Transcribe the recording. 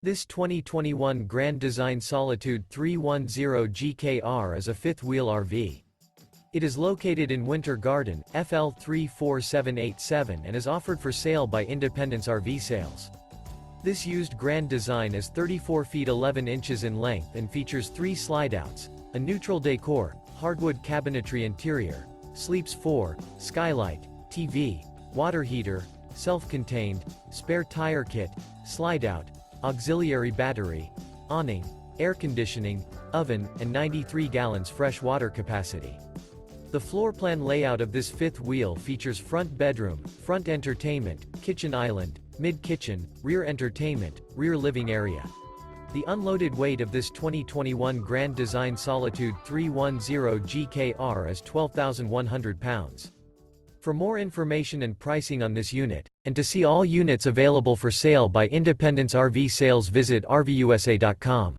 This 2021 Grand Design Solitude 310 GKR is a fifth-wheel RV. It is located in Winter Garden, FL 34787 and is offered for sale by Independence RV Sales. This used Grand Design is 34 feet 11 inches in length and features 3 slideouts, a Neutral Decor, Hardwood Cabinetry interior, sleeps 4, Skylight, TV, water heater, self-contained, spare tire kit, slideout, auxiliary battery, awning, air conditioning, oven, and 93 gallons fresh water capacity. The floor plan layout of this fifth wheel features front bedroom, front entertainment, kitchen island, mid-kitchen, rear entertainment, rear living area. The unloaded weight of this 2021 Grand Design Solitude 310 GKR is 12,100 pounds. For more information and pricing on this unit, and to see all units available for sale by Independence RV Sales, visit RVUSA.com.